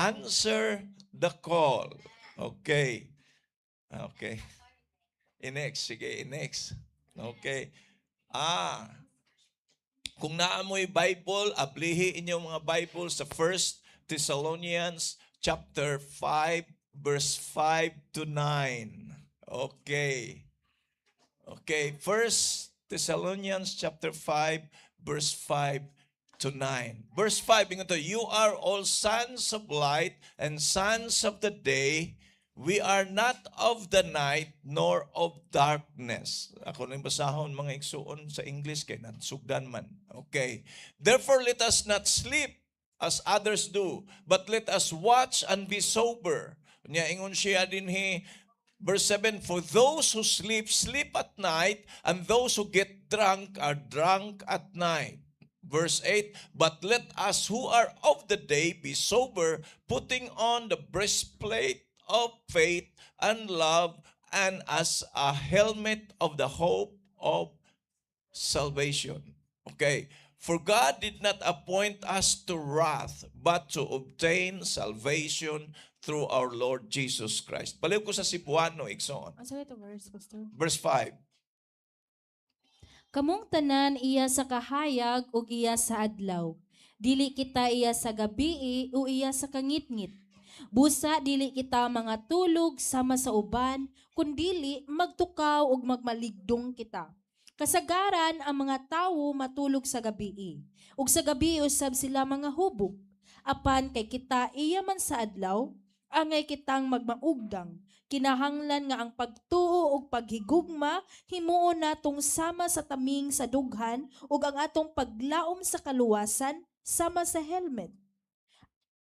answer the call. Okay. Okay. Next. Sige, next. Okay. Kung naamoy Bible, ablihi inyong mga Bible sa 1 Thessalonians chapter 5, verse 5 to 9. Okay. Okay, 1 Thessalonians chapter 5, verse 5 to 9. Verse 5, ingat to, you are all sons of light and sons of the day. We are not of the night nor of darkness. Ako na yung basahon mga igsuon sa English kay nagsugdan man. Okay. Therefore let us not sleep as others do, but let us watch and be sober. Nya ingon siya dinhi verse 7, for those who sleep, sleep at night, and those who get drunk are drunk at night. Verse 8, but let us who are of the day be sober, putting on the breastplate of faith and love, and as a helmet of the hope of salvation. Okay. For God did not appoint us to wrath, but to obtain salvation through our Lord Jesus Christ. Baliw ko sa Cebuano, Ikson. Asa ito verse, Pastor? Verse 5. Kamong tanan iya sa kahayag ug iya sa adlaw. Dili kita iya sa gabii o iya sa kangitngit. Busa dili kita mga tulog sama sa uban, kundili magtukaw ug magmaligdong kita. Kasagaran ang mga tawo matulog sa gabii, ug sa gabi usab sila mga hubog. Apan kay kita iya man sa adlaw, angay kitang magmaugdang. Kinahanglan nga ang pagtuo ug paghigugma himuon natong sama sa taming sa dughan ug ang atong paglaom sa kaluwasan sama sa helmet.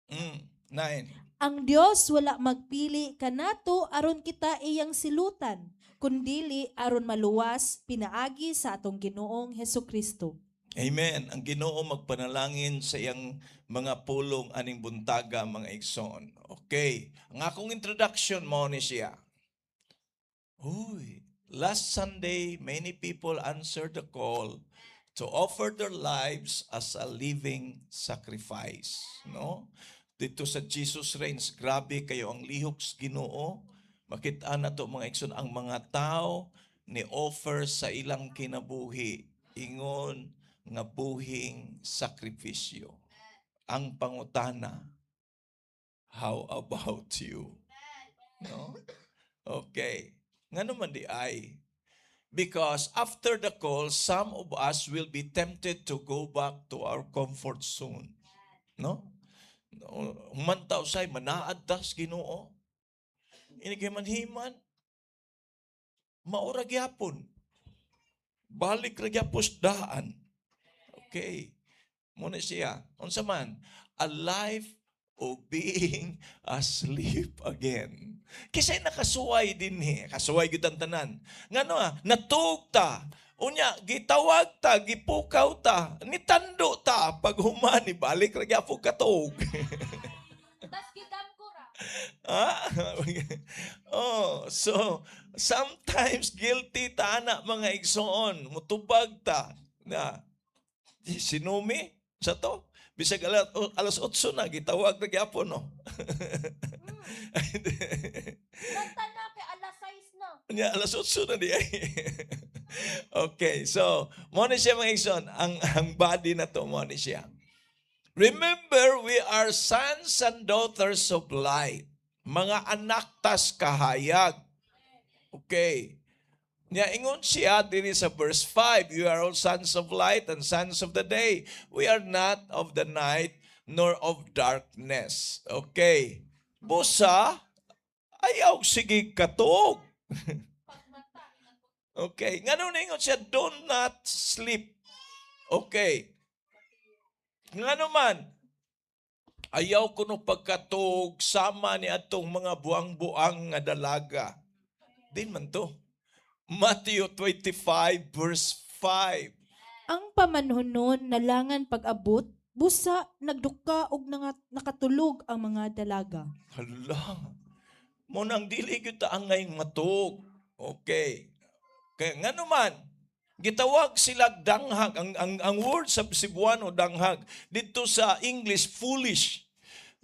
9. Ang Dios wala magpili kanato aron kita iyang silutan, kundili aron maluwas pinaagi sa atong Ginoong Hesukristo. Amen. Ang Ginoo magpanalangin sa iyang mga pulong aning buntaga, mga igsoon. Okay. Ang akong introduction mo ni siya. Last Sunday, many people answered the call to offer their lives as a living sacrifice. No? Dito sa Jesus Reigns, grabe kayo ang lihok sa Ginoo. Makita na to mga igsoon, ang mga tao ni offer sa ilang kinabuhi. Ingon nga buhing sakripisyo. Ang pangutana, how about you? No? Okay. Nga naman di ay. Because after the call, some of us will be tempted to go back to our comfort zone. No? Humantaw say, manaad tas Ginoo. Inigay manhiman. Maura gyapon. Balik ra gyapos daan. Okay. Muna siya. Unsa man? A life of being asleep again. Kisay nakasuway din kasuway gyud ang tanan. Ngano natug ta. Unya gitawag ta, gipukaw ta, nitando ta pag humani balik ra gyapon katog. Tas gidam ko ra. So sometimes guilty ta na mga igsoon, mutubag ta na sinumi sa to. Bisag alas 8 na, gitawag na gyapon, no? Kanta na kay alas 6 na. Nya, alas 8 na di ay. Okay, so, mo ni siya mga igsoon, ang body na to, mo ni siya. Remember, we are sons and daughters of light. Mga anak tas kahayag. Okay. Nya ingon siya diri sa verse 5, you are all sons of light and sons of the day. We are not of the night nor of darkness. Okay. Busa, ayaw sige katog. Okay. Ngano na ingon siya, do not sleep. Okay. Ngano man, ayaw ko no pagkatog sama ni atong mga buang-buang nga dalaga. Din man to. Matthew 25 verse 5. Ang pamanhunon nalangan pag-abot, busa nagduka og nakatulog ang mga dalaga. Hala. Mo nang dili gyud ta angay matug. Okay. Kaya ngano man, gitawag sila danghag. Ang word sa Cebuano danghag dito sa English foolish.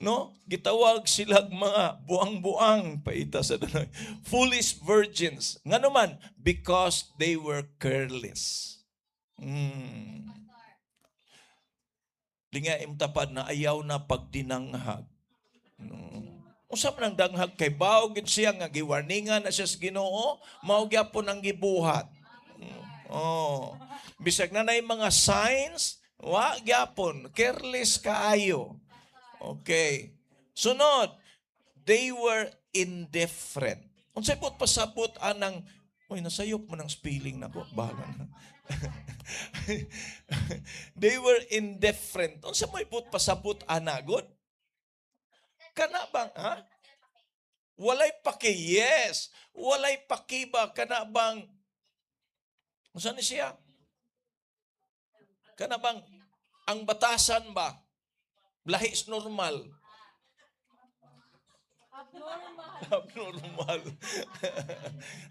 No? Gitawag silang mga buang-buang paita sa Danay. Foolish virgins. Nga naman, because they were careless. Linga imtapad na ayaw na pagdinanghag. Usap ng danghag kay baog gid siya nga giwarningan na siya sa Ginoo, mao gyapon ang gibuhat. Oh. Bisag na nay mga signs, wa gyapon, careless kaayo. Okay. Sunod, they were indifferent. Unsay pud pasabot anang nasayop man ang spelling nako, bahala na. They were indifferent. Unsa may pud pasabot ana god? Kana bang ha? Walay paki, yes. Walay paki ba kana bang unsa ni siya? Kana bang ang batasan ba lahi is normal? Abnormal.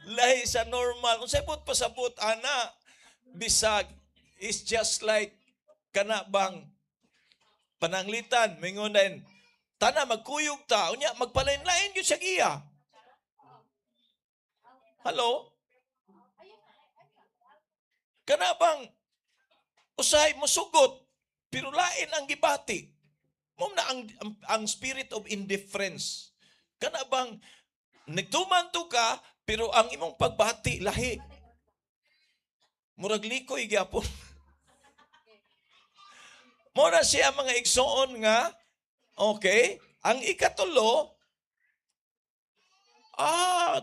Lahi sa normal. Unsay pud pasabot ana? Bisag is just like kana bang pananglitan mingon din tana magkuyog ta unya magpalain-lain gyud siya giya. Hello? Kana bang usay mosugot pero lain ang gibati. Mao na ang spirit of indifference. Kana bang nagtuman to ka pero ang imong pagbati lahi. Murag likoy gyapon. Mo na siya mga igsoon nga okay, ang ikatulo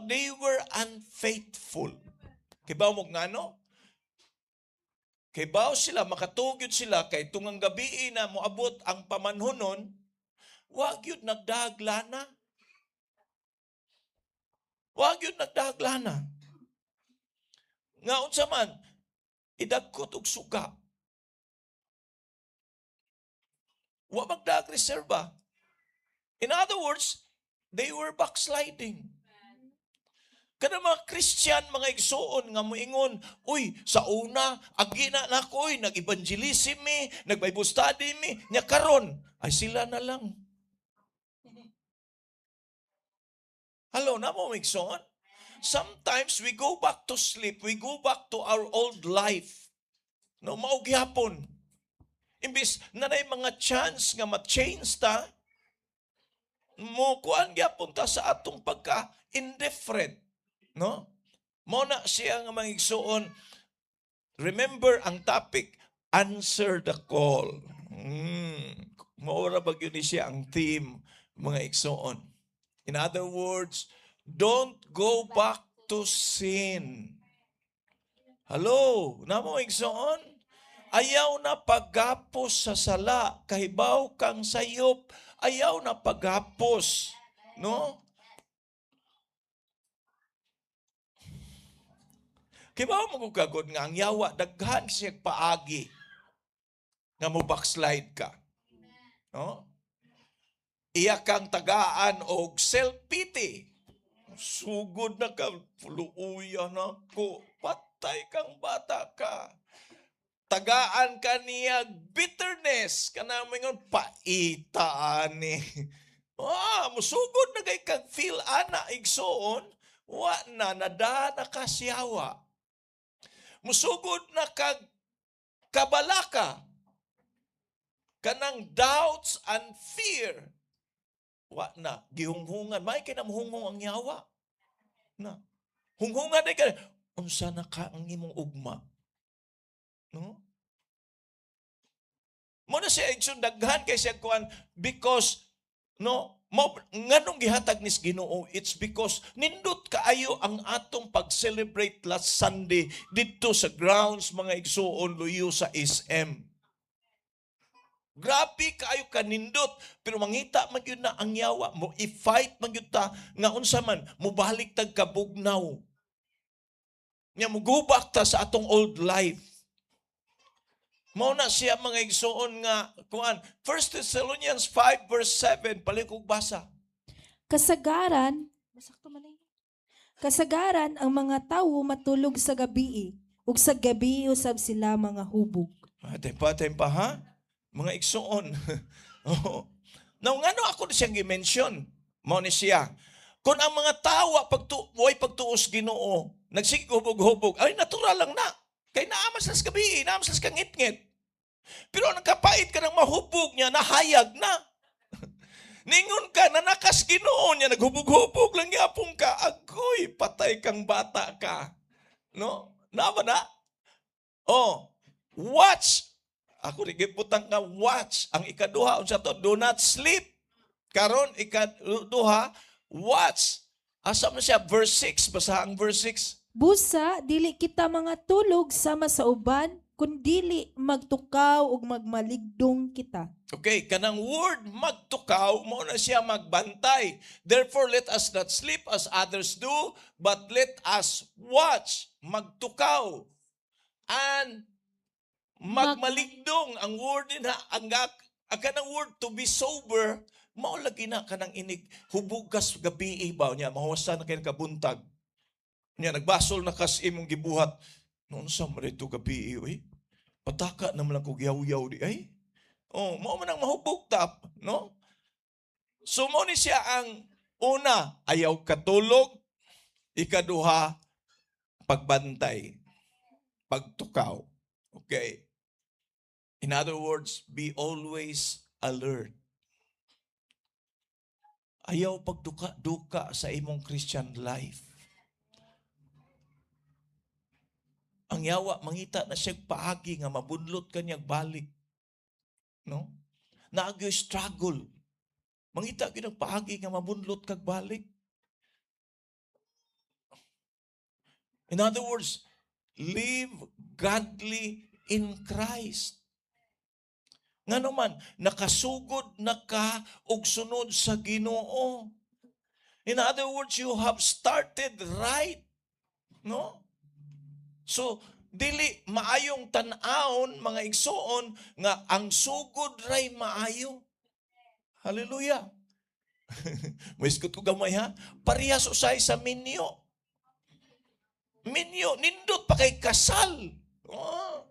they were unfaithful. Kibaw mo ngano? Kibaw sila makatugyod sila kay tungang gabi na moabot ang pamanhonon, wa gyud nagdaglana. Wa gyud nagdaglana. Nga unsa man idagkot og suga. Wa magdag-reserba. In other words, they were backsliding. Kada mga Christian, mga igsoon nga moingon, uy, sa una, agi na nako, nag-evangelism mi, nag-Bible study mi, nya karon, ay sila na lang. Hello, na mo igsoon? Sometimes we go back to sleep, we go back to our old life. No, mao gyapon. Imbis na mga chance nga ma-change ta, mo kuan gyapon ta sa atong pagka-indifferent. No? Mo na siya nga mga igsoon. Remember ang topic, answer the call. Maura ba yun siya ang theme, mga igsoon. In other words, don't go back to sin. Hello, namo igsoon? Ayaw na paggapos sa sala, kahibaw kang sayop, ayaw na paggapos. No? Kibaw mo kung kagod nga, ang yawa, daghan siya paagi nga mo backslide ka. No? Iya kang tagaan og self-pity. Sugod na ka, luuya na ko, patay kang bata ka. Tagaan ka niya bitterness, kanamay nga, paitaan ni. Musugod na kay kag feel ana igsoon, wa na nadana ka siyawa. Musugod na kag kabalaka, kanang doubts and fear. Wa na, gihunghungan. May kinamhunghong ang yawa. Na. Hunghungan na ka, unsa na ka ang imong ugma. No? Muna siya igsoon daghan kay siya kuan because nganong gihatag nis Ginoo, it's because nindot kaayo ang atong pag-celebrate last Sunday dito sa grounds mga igsoon luyo sa SM. Grabe kaayo kanindot pero mangita man gyud na ang yawa mo i-fight man gyud ta nga unsa man mobalik tag kabugnaw. Nya mugubak ta sa atong old life. Mao na siya mga igsoon nga kuan 1 Thessalonians 5 verse 7 palikog basa. Kasagaran ang mga tawo matulog sa gabi ug sa gabi usab sila mga hubog. Patay pa ha? Mga igsoon. Now, nga no ako siyang gi-mention, mo ni siya. Kung ang mga tawa way pagtuos Ginoo, nagsigubog-hubog, ay natural lang na. Kay naamas nas gabi, naamas nas kangit-ngit. Pero nagkapait ka ng mahubog niya, nahayag na. Ningon ka, nanakas Ginoo niya, naghubog-hubog lang yapong ka. Agoy, patay kang bata ka. No? Nama na? Oh, watch. Ako rigiputang ka, watch. Ang ikaduha, unsa to, do not sleep. Karon, ikaduha, watch. Asa mo siya? Verse 6. Basa ang verse 6. Busa, dili kita mga tulog sama sa uban, kun dili magtukaw ug magmaligdong kita. Okay, kanang word magtukaw, mo na siya magbantay. Therefore, let us not sleep as others do, but let us watch, magtukaw, and magmaligdong. Ang word din ang kanang word to be sober, maulagi na kanang inig, hubugas gabi ibaw niya, mahuwasa na kayo kabuntag. Niya, nagbasol na kas imong gibuhat. Noon sa marito gabi eh. Pataka naman lang kong yaw-yaw di ay. Oh, mo man ang mahubog tap, no? So mo ni siya ang una, ayaw katulog, ikaduha, pagbantay, pagtukaw. Okay. In other words, be always alert. Ayaw pagduka sa imong Christian life. Ang yawa, mangita na siya paagi nga mabudlot kanyang balik. No? Naagyo struggle. Mangita kinang paagi nga mabudlot kag balik. In other words, live godly in Christ. Nga naman, nakasugod na ka og sunod sa Ginoo. In other words, you have started right. No? So, dili maayong tan-aon, mga igsoon, nga ang sugod ray maayo. Hallelujah. Maiskot ko gamay ha. Parehas usay sa minyo. Minyo, nindot pa kay kasal. Oh.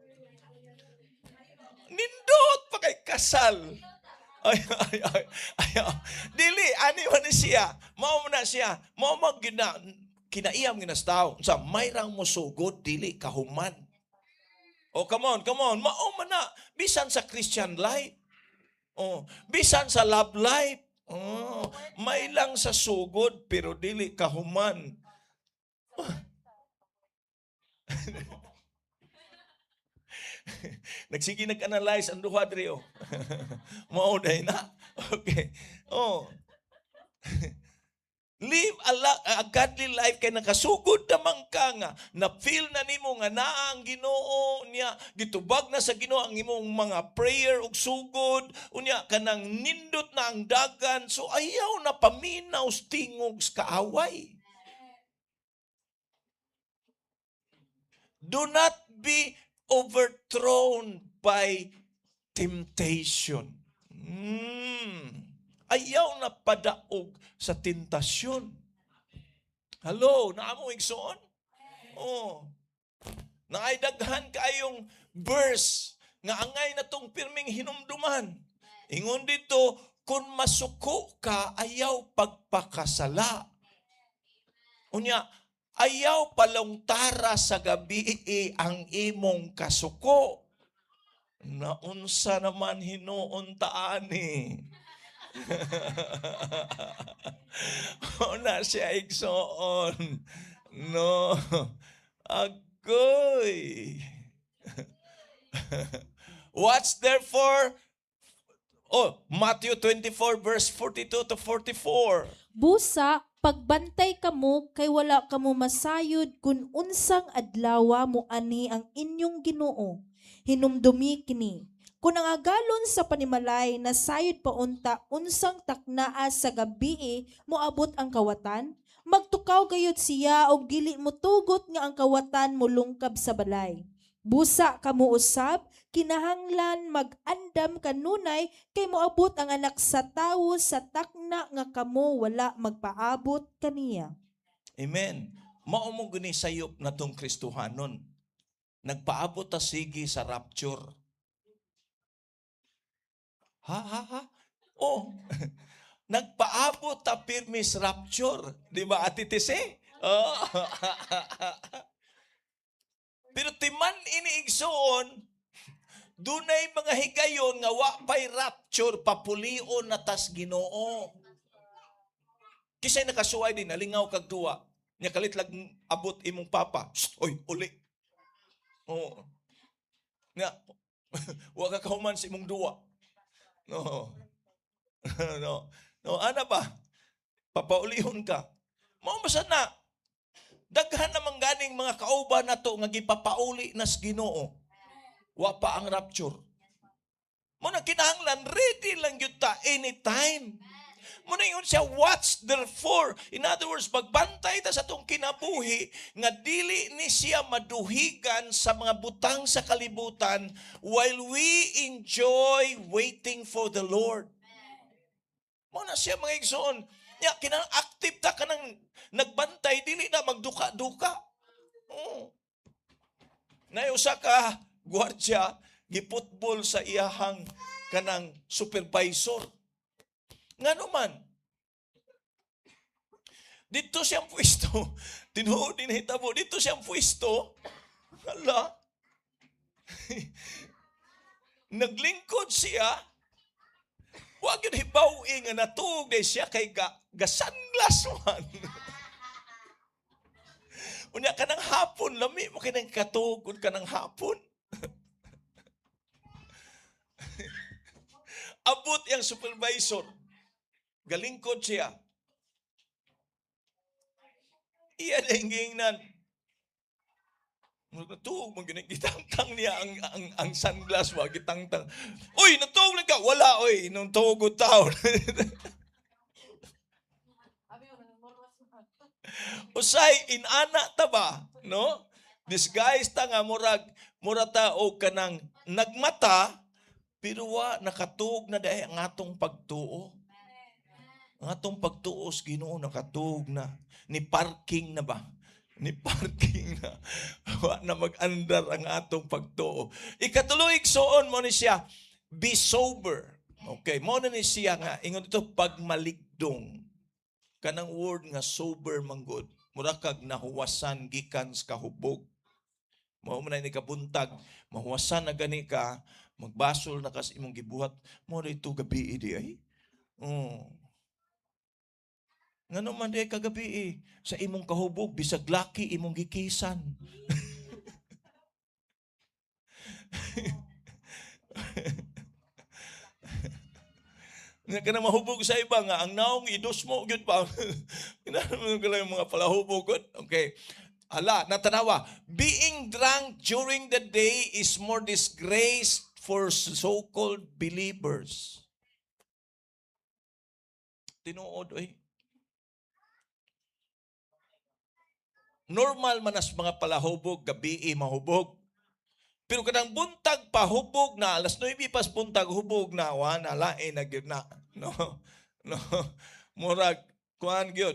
Nindot pa kay kasal. Ay. Dili, ani man ni siya. Mao na siya. Mao kinaiyam ginastaw. Sa mayrang mo sugod, dili kahuman. Oh, come on. Mao man na. Bisan sa Christian life. Oh, bisan sa love life. Oh, may lang sa sugod, pero dili kahuman. Nagsige nag-analyze ang duha diri oh. Mao day na. Okay. Oh. Live a godly life kay nakasugod naman ka nga na feel na nimo nga naa ang Ginoo niya gitubag na sa Ginoo ang imong mga prayer ug sugod unya kanang nindot na ang dagan so ayaw na paminaw tingog sa kaaway. Do not be overthrown by temptation. Ayaw na padaog sa tentasyon. Hello, naamo igsoon? Oh. Naidaghan kayong verse nga angay na tong pirming hinumduman. Ingon dito, kung masuko ka, ayaw pagpakasala. Unya, ayaw palongtara sa gabi ang imong kasuko. Naunsa naman hinuon taani. Una siya igsoon. No. Agoy. Watch therefore. Oh, Matthew 24 verse 42 to 44. Busa, pagbantay kamo kay wala kamo masayod kun unsang adlaw mo ani ang inyong Ginoo. Hinumdumi kini. Kung ang agalon sa panimalay na sayod paunta unsang taknaa sa gabi moabot ang kawatan, magtukaw gayud siya og dili mo tugot nga ang kawatan mulungkab sa balay. Busa kamo usab, kinahanglan mag-andam kanunay kay moabot ang anak sa tawo sa takna nga kamo wala magpaabot kaniya. Amen. Mao mo gani sayop na tong Kristohanon. Nagpaabot ta sige sa rapture. Ha? Oh, nagpaabot ta pirmis rapture. Di ba, Ate Tise? Oh. Pero timan iniigsoon, dunay mga higayon nga wa pay rapture, papulion na tas Ginoo. Kisay nakasuway din, nalingaw kag tuwa. Nya kalit lag abot imong papa. Shh, oy, uli. Oh. Nga, wa ka kahuman sa imong duwa. No. No. No, ana ba? Papaulihon ka. Mao basta na. Daghan namang ganing mga kauban nato nga gipapauli nas Ginoo. Wa pa ang rapture. Mo na kinahanglan ready lang gyud ta anytime. Muna yun siya, watch therefore. In other words, magbantay ta sa itong kinabuhi nga dili ni siya maduhigan sa mga butang sa kalibutan while we enjoy waiting for the Lord. Muna siya mga igsoon. Ya, kinang active ta ka ng nagbantay, dili na magduka-duka. Oh. Nayusa ka, gwardya, giputbol sa iyahang kanang supervisor. Nga naman, dito siyang pwesto, tinuod din hitabo, dito siyang pwesto, hala, naglingkod siya, wag yun hibawi nga natug day siya kay gasanglas man. Unya ka ng hapon, lami mo kinang katugod ka ng hapon. Abot yung supervisor, galingkod siya. Iya dengingnan. Natuog mo ginagitangtang niya ang sunglass wa gitangtang. Uy, natuog lang ka. Wala, uy. Nung tugod taon. Usay, inana ta ba? No? Disguise ta nga murag ta o kanang nagmata, pero wa nakatuog na dahil ang atong pagtuo. Ang atong pagtuos, Ginoo nakatuog na. Ni parking na ba? Ni parking na. Wa na mag-andar ang atong pagtuo. Ikatuloy, igsoon mo ni siya, be sober. Okay, mo na ni siya nga, ingon ito, pagmaligdong. Kanang word nga sober manggod. Mura kag nahuwasan gikan sa kahubog. Mao man ni kabuntag, mahuwasan na gani ka, magbasol na kas imong gibuhat, mo na ito gabi di ay. Oh. Nga naman di kagabi sa imong kahubog, bisag laki imong gikisan. Nga ka na mahubog sa iba nga, ang naong idos mo, yun pa. Kinanaman ko lang yung mga palahubog. Okay. Hala, natanawa. Being drunk during the day is more disgrace for so-called believers. Tinuod, oy. Normal man as mga palahubog, gabi mahubog. Pero kadang buntag pahubog na, alas 9 pas buntag hubog na, wana, lain na gyud na. No, no, murag, kuhan gyud,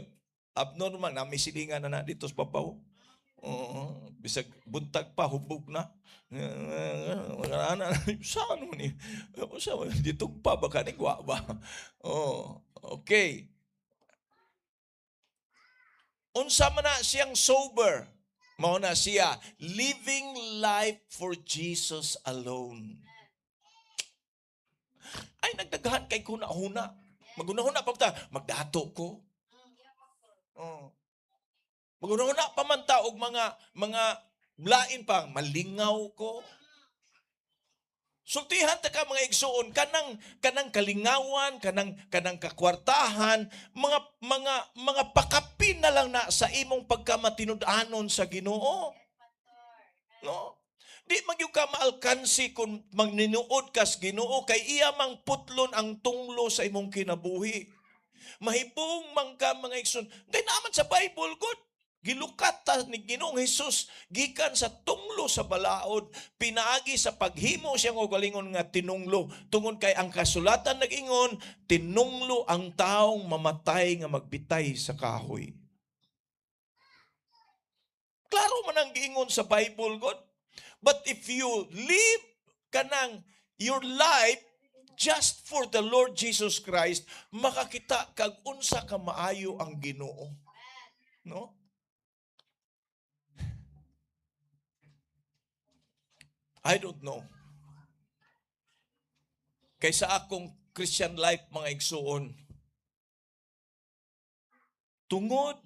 abnormal na, may silingan na dito sa babaw. Bisag buntag pa, hubog na. Saan mo ni? Dito pa, baka nigwa ba? Okay. Unsa man na siyang sober, mao na siya living life for Jesus alone. Ay nagdaghan kay kuna-huna. Maguna-huna pa ta, magdato ko. Maguna-huna pa man ta og mga lain pang malingaw ko. Sultihan ta ka mga igsuon kanang kalingawan, kanang kakwartahan, mga pakapin na lang na sa imong pagkamatinud-anon sa Ginoo. No? Di magyud ka maalkansi kung magninuod ka sa Ginoo kay iya mang putlon ang tunglo sa imong kinabuhi. Mahibong man ka mga igsoon. Kay naman sa Bible good. Gilukat ta ni Ginoong Hesus gikan sa tunglo sa balaod, pinaagi sa paghimo siyang ugalingon nga tinunglo. Tungod kay ang kasulatan nag-ingon, tinunglo ang taong mamatay nga magbitay sa kahoy. Klaro man ang giingon sa Bible, God. But if you live kanang your life just for the Lord Jesus Christ, makakita kag unsa ka maayo ang Ginoo. No? I don't know. Kaysa akong Christian life, mga igsuon, tungod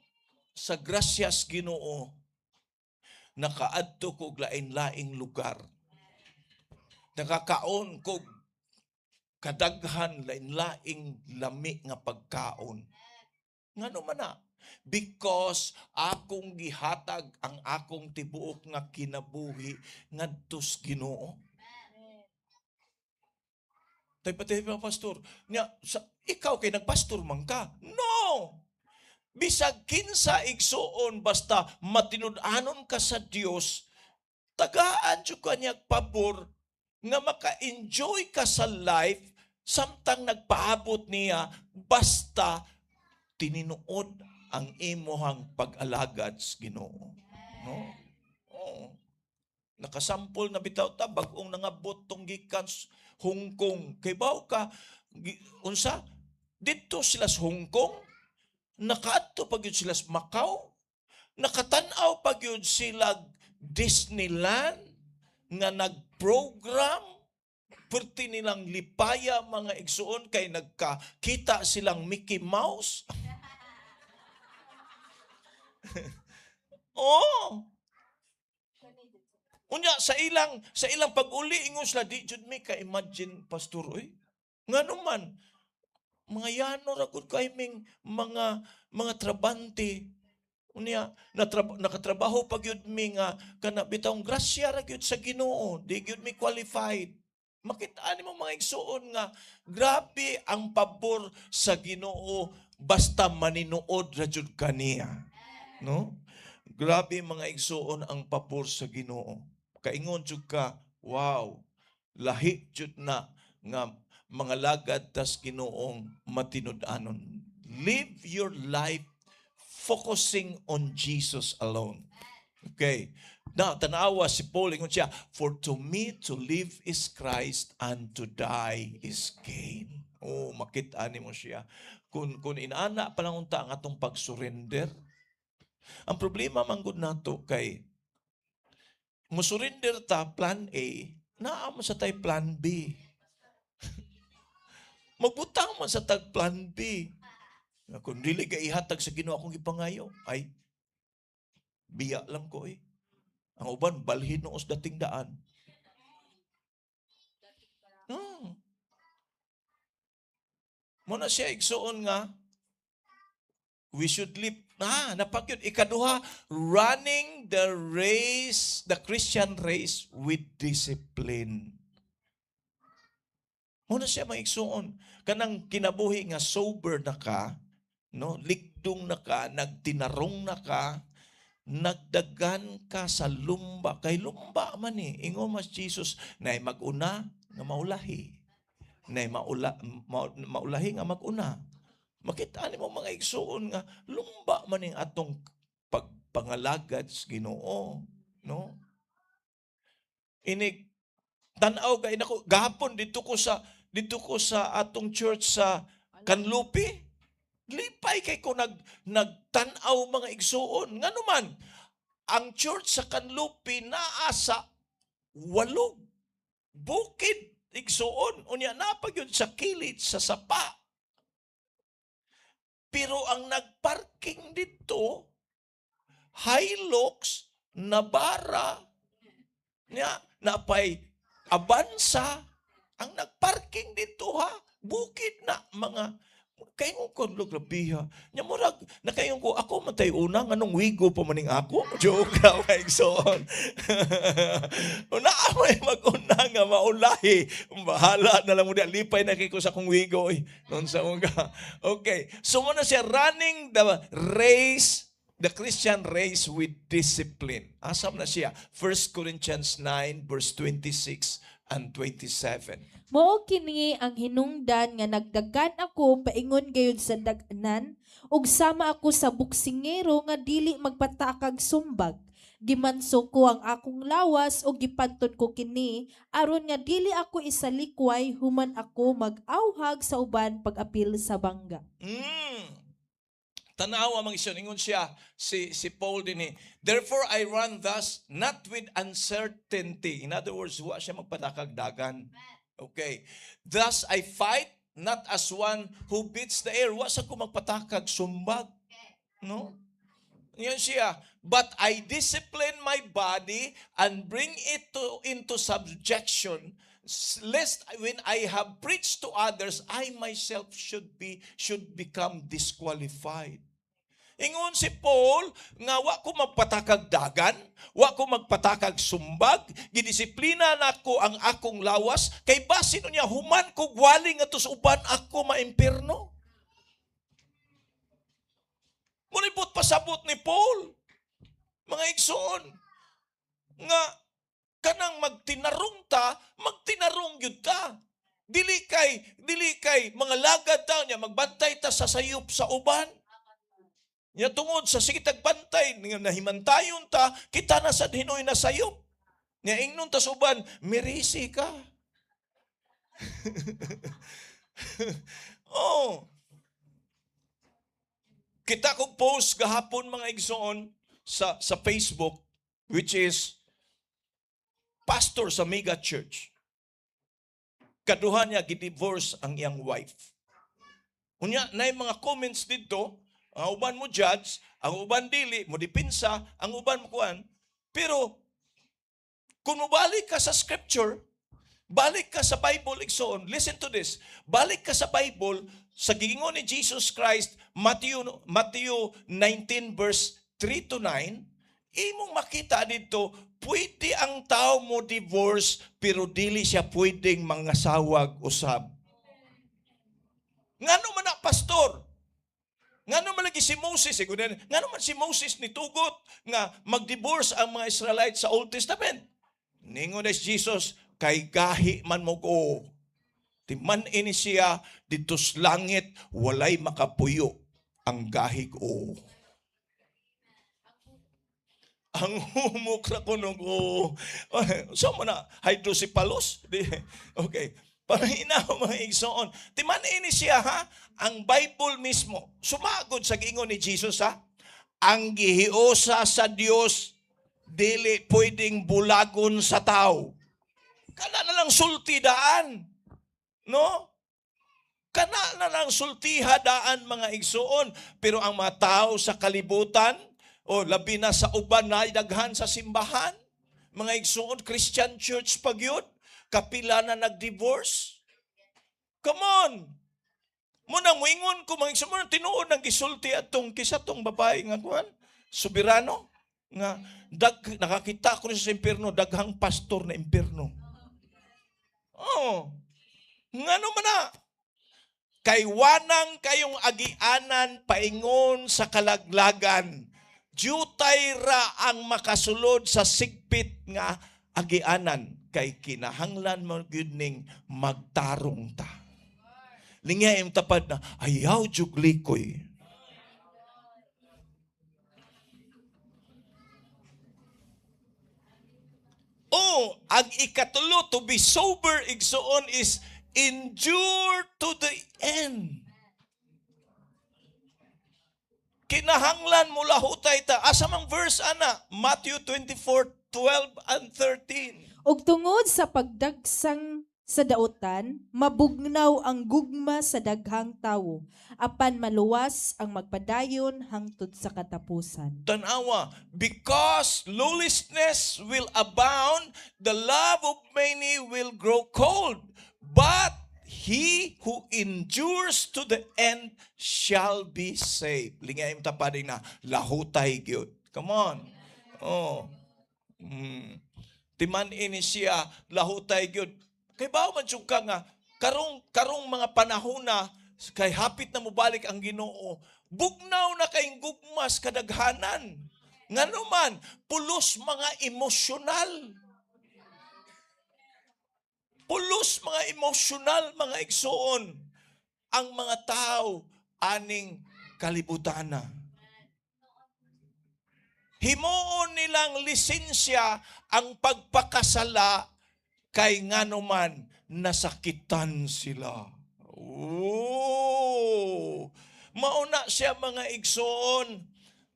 sa grasyas Ginoo, nakaadto kog lain-laing lugar. Nakakaon kog kadaghan lain-laing lami nga pagkaon. Ngano man na? Because akong gihatag ang akong tibuok nga kinabuhi ngadtos Ginoo. Tay patay pa pastor. Ikaw kay nagpastor man ka. No! Bisag kinsa igsuon basta matinud-anon ka sa Dios, tagaan jud kanya pabor nga maka-enjoy ka sa life samtang nagpaabot niya basta tininuod ang imuhang pag-alagad sa Ginoo. No? Oo. Nakasampol na bitaw ta bag-ong nangabot tong gikan Hong Kong. Kay baw ka unsa didto sila sa Hong Kong, nakaadto pa gyud sila sa Macau, nakatan-aw pa gyud sila Disneyland nga nagprogram perti nilang lipaya mga igsuon kay nagkakita silang Mickey Mouse. Oh. Unya sa ilang pag-uli ingon sila di jud mi ka imagine pastor oy. Ngano man mga yano ra gud kay ming mga trabante. Unya nakatrabaho pa gyud mi nga kana bitawng grasya ra gyud sa Ginoo, di gyud mi qualified. Makita nimo mga igsuon nga grabe ang pabor sa Ginoo basta maninuod ra jud kaniya. No? Grabe mga igsuon ang pabor sa Ginoo. Kaingon jud ka, wow, lahi jud na nga mga lagad tas Ginoong matinud-anon. Live your life focusing on Jesus alone. Okay. Now, tanawa si Paul, ingon siya, for to me to live is Christ and to die is gain. Oh, makita mo siya. Kung inaana pa lang unta ang atong pag-surrender, ang problema manggod nato kay musurrender ta plan A, naa mo sa tay plan B. Magbutang man sa tag plan B. Kung dili ka ihatag sa Ginoo akong ipangayo, ay biya lang ko eh. Ang uban balhin noos dating daan. Muna siya igsuon nga we should live napagyud ikaduha, running the race, the Christian race with discipline. Muna siya maigsuon kanang kinabuhi nga sober na ka, no, ligdong na ka, nagtinarong na ka, nagdagan ka sa lumba, kay lumba man ni ingon mas Jesus nay maguna nga maulahi, nay maulahi nga maguna. Makita mo mga igsuon nga lumba man ning atong pagpangalagad sa Ginoo, no? Inig tan-aw kay nako gahapon dito ko sa atong church sa Kanlupi. Lipay kay ko nagtan-aw mga igsuon. Ngano man ang church sa Kanlupi naa sa walog bukid igsuon unya napagyud sa kilid sa sapa. Pero ang nagparking dito, Hilux, Navara, napay Avanza, ang nagparking dito ha, bukid na mga, kayo kong lugrabiha. Nya murag, nakayon ko, ako matay una, anong wigo pa maning ako? Joke na, kaigsoon. Unaamay mag-una nga maulahi. Bahala na lang mo diyan. Lipay na kiko sa kong wigo. Noon sa mga. Okay. So muna siya, running the race, the Christian race with discipline. Asam na siya. 1 Corinthians 9 verse 26 and 27. Mao kini ang hinungdan nga nagdagan ako paingon gayud sa daganan ug sama ako sa buksingero nga dili magpatakag sumbag. Gimanso ko ang akong lawas ug gipantod ko kini aron nga dili ako isalikway human ako mag-awhag sa uban pag-apil sa bangga. Tanawa mga isyon, ingon siya, si Paul din Therefore I run thus, not with uncertainty. In other words, wa siya magpatakagdagan. Okay. Thus I fight, not as one who beats the air. Wa sa ko magpatakag sumbag. No? Yan siya. But I discipline my body and bring it into subjection, lest when I have preached to others, I myself should become disqualified. Ingon si Paul nga wa ko magpatakag dagan, wa ko magpatakag sumbag, gidisiplina nako ang akong lawas kay basin niya human ko gwaling ato sa uban ako maimpierno. Munibot pasabot ni Paul, mga igsoon, nga kanang magtinarong gyud ta. Dili kay mga lagad ta niya magbantay ta sa sayop sa uban. Nya tungod sa sikitag bantay nga nahimantayon ta, kita na sa hinoy na sayop. Nya ingnon ta sa uban, mirisi ka. Oh. Kita kong post gahapon mga igsoon sa Facebook, which is pastor sa mega church. Kaduha niya gidivorce ang iyang wife. Unya na mga comments dito, ang uban mo judge, ang uban dili mo dipinsa, ang uban mo kuan. Pero kung mabalik ka sa scripture, balik ka sa Bible igsoon, listen to this. Balik ka sa Bible sa giingon ni Jesus Christ, Matthew 19 verse 3 to 9, imong makita dito, pwede ang tao mo divorce, pero dili siya pwedeng mangasawag usab. Ngano man na, pastor? Ngano man lagi si Moses? Ngano man si Moses nitugot nga mag-divorce ang mga Israelites sa Old Testament? Ningon es Jesus, kay gahi man mo ko. Timan ini siya, dito sa langit, walay makapuyo ang gahi ko. Ang humukra ko nung ko. So mo na, hydrocephalus? Okay. Parang inaw mga igsoon. Timan ini siya ha, ang Bible mismo, sumagod sa giingon ni Jesus ha, ang gihiusa sa Dios dili pwedeng bulagon sa tao. Kana na lang sulti daan. No? Kana na lang sultiha daan mga igsoon. Pero ang mga tao sa kalibutan, o labi na sa uban na daghan sa simbahan, mga igsoon, Christian church pag yun, kapila na nag-divorce. Come on! Muna muingon ko, mga igsoon, tinuod ng gisulti atong kisa tong babae nga kuhan, Subirano, nga nakakita ko sa impierno, daghang pastor na impierno. Oh, ngano man na? Kay wanang kayong agianan paingon sa kalaglagan. Jutay ra ang makasulod sa sigpit nga agianan. Kay kinahanglan mo gyud ning magtarong ta. Lingay ang tapad na, ayaw juglikoy. Oh, ang ikatulo, to be sober, igsoon, is endure to the end. Kinahanglan mo lahutay ta. Asa mang verse ana? Matthew 24:12 and 13. Ug tungod sa pagdagsang sa dautan, mabugnaw ang gugma sa daghang tawo, apan maluwas ang magpadayon hangtod sa katapusan. Tanawa, because lawlessness will abound, the love of many will grow cold. But he who endures to the end shall be saved. Lingay mo tapading na, lahutay gyud. Come on. Oh. Timan ini siya, lahutay gyud. Kay bao man ka nga, karong mga panahon na, kay hapit na mubalik ang Ginoo, bugnaw na kayong gugmas kadaghanan. Ngano man, pulos mga emosyonal. pulos mga emosyonal, mga igsoon, ang mga tao aning kalibutana. Himuon nilang lisensya ang pagpakasala kay nganuman nasakitan sila. Oh! Mauna siya mga igsoon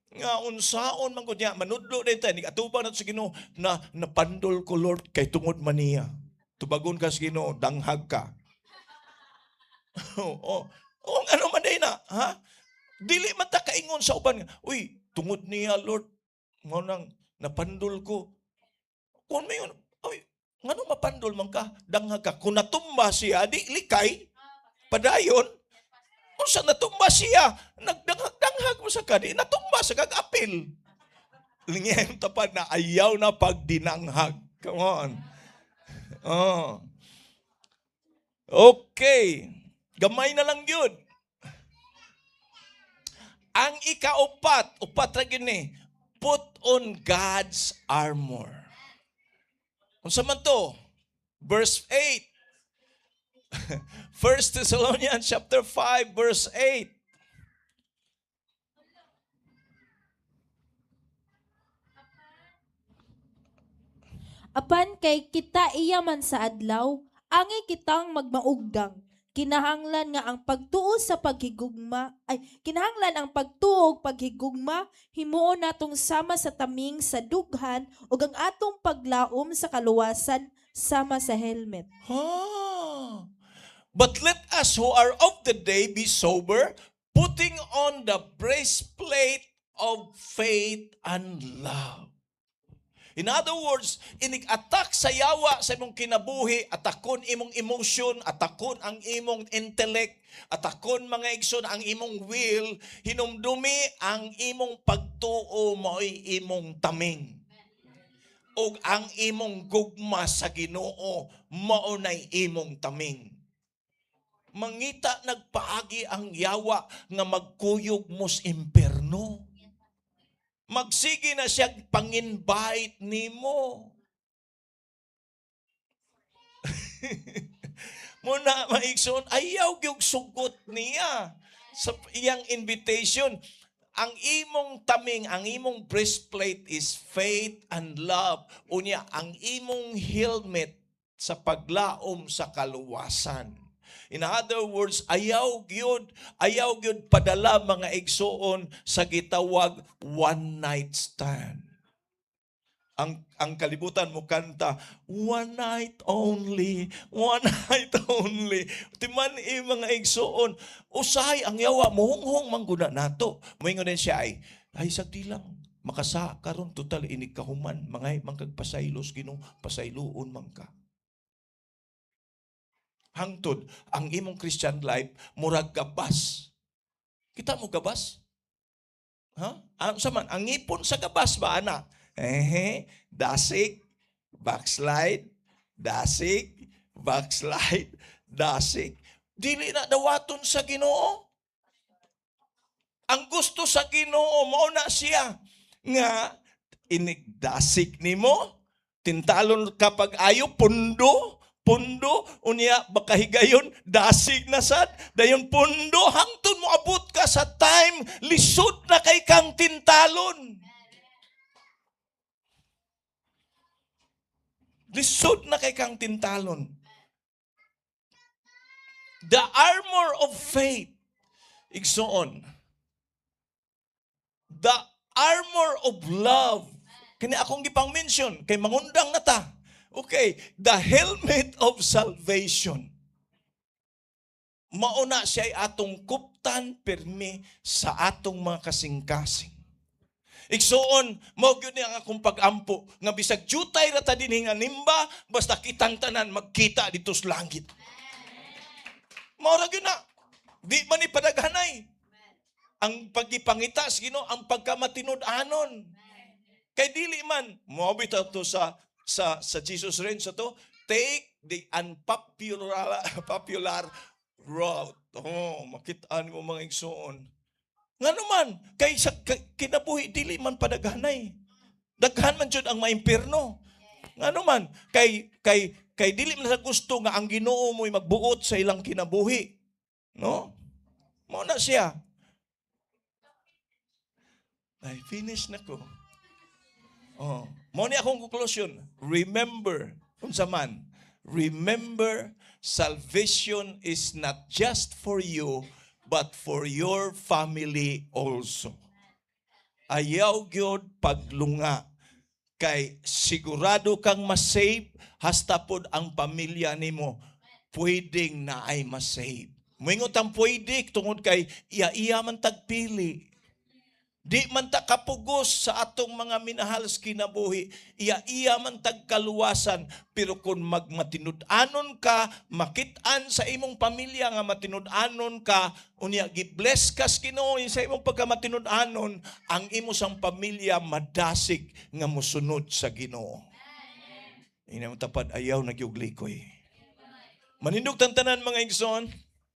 nga unsaon man gud niya manudlo dito ni atubang nato sa Ginoo na napandol ko Lord kay tungod man niya. Tubagon ka sa Ginoo, danghag ka. Oh, ano man day na, ha? Dili man ta kaingon sa uban nga, uy, tungod niya Lord, mo nang napandol ko. Kung may yun, uy, ngano mapandol man ka, danghag ka. Kung natumba siya, di likay, padayon, kung sa natumba siya, nagdanghag mo sa kadi, natumba sa kag-apil. Lingyan tapad na ayaw na pagdinanghag. Come on. Oh. Okay. Gamay na lang yun. Ang upat ra gini, put on God's armor. Unsa man to? Verse 8. 1 Thessalonians chapter 5 verse 8. Apan kay kita iya man sa adlaw, angay kitang magmaugdang. Kinahanglan nga ang pagtuo sa paghigugma, kinahanglan ang pagtuog paghigugma, himuon natong sama sa taming sa dughan ug ang atong paglaom sa kaluwasan sama sa helmet. But let us who are of the day be sober, putting on the breastplate of faith and love. In other words, inig-attack sa yawa sa imong kinabuhi, atakon imong emotion, atakon ang imong intellect, atakon mga igsoon ang imong will, hinumdumi ang imong pagtuo mo'y imong taming. O ang imong gugma sa Ginoo mao nay imong taming. Mangita nagpaagi ang yawa nga magkuyog mo sa imperno. Magsige na siya pang-invite nimo. Muna maigsoon, ayaw gyud sugot niya sa iyang invitation. Ang imong taming, ang imong breastplate is faith and love. Unya, ang imong helmet sa paglaom sa kaluwasan. In other words, ayaw gyud padala mga igsoon sa gitawag one night stand. Ang kalibutan mo kanta, one night only, one night only. Timan mga igsoon, usahay ang yawa, muhunghong mangguna nato. Moingon din siya ay sagdi lang, makasa karon total inig kahuman, mga mangkagpasaylos Ginoo, pasayloon man ka. Hangtod, ang imong Christian life, murag gabas. Kita mo gabas? Ha? Saman, ang ngipon sa gabas ba, ana? Dasig, backslide, dasig, backslide, dasig. Dili na dawaton sa Ginoo. Ang gusto sa Ginoo, mauna siya nga inigdasig nimo, tintalon kapag ayo, pundo, unya bakahigayon, dasig na sad, dayon pundo, hangtod mo abot ka sa time, lisod na kay kang tintalon. Lisod na kay kang tintalon. The armor of faith, igsoon. The armor of love, kani akong gipang mention, kay mangundang na ta. Okay, the helmet of salvation. Mauna siya ay atong kuptan permi sa atong mga kasing-kasing. Igsoon, mao gyud ni ang akong pag-ampo nga bisag jutay ra ta dinhi nga nimba, basta kitang tanan magkita dito sa langit. Mao ra gyud na. Di man ni padaghanay. Ang pagipangita sa Ginoo, ang pagkamatinud-anon. Kay dili man mao bitaw to sa Jesus rin sa to, take the unpopular route. Makitaan mo mga igsoon. Nga naman, kay sa kinabuhi, dili man padaghanay. Daghan man jud ang maimpirno. Ngano man kay dili man sa gusto nga ang Ginoo mo'y magbuot sa ilang kinabuhi. No? Mao na siya. Ay, finish na ko. Oh, mao ni akong conclusion. Remember, unsa man, remember, salvation is not just for you, but for your family also. Ayaw gyud paglunga. Kay sigurado kang masave, hasta pod ang pamilya nimo pwedeng na ay masave. Moingot ang pwede tungod kay iya man tagpili. Di man ta kapugos sa atong mga minahal sa kinabuhi, iya man tagkaluwasan, pero kung magmatinud-anon ka, makit-an sa imong pamilya nga matinud-anon ka, unya gi-bless ka sa Ginoo sa imong pagkamatinud-anon, ang imo sang pamilya madasig nga mosunod sa Ginoo. Ina mo tapad ayaw nagyuglikoy. Manindog tantanan mga igsoon.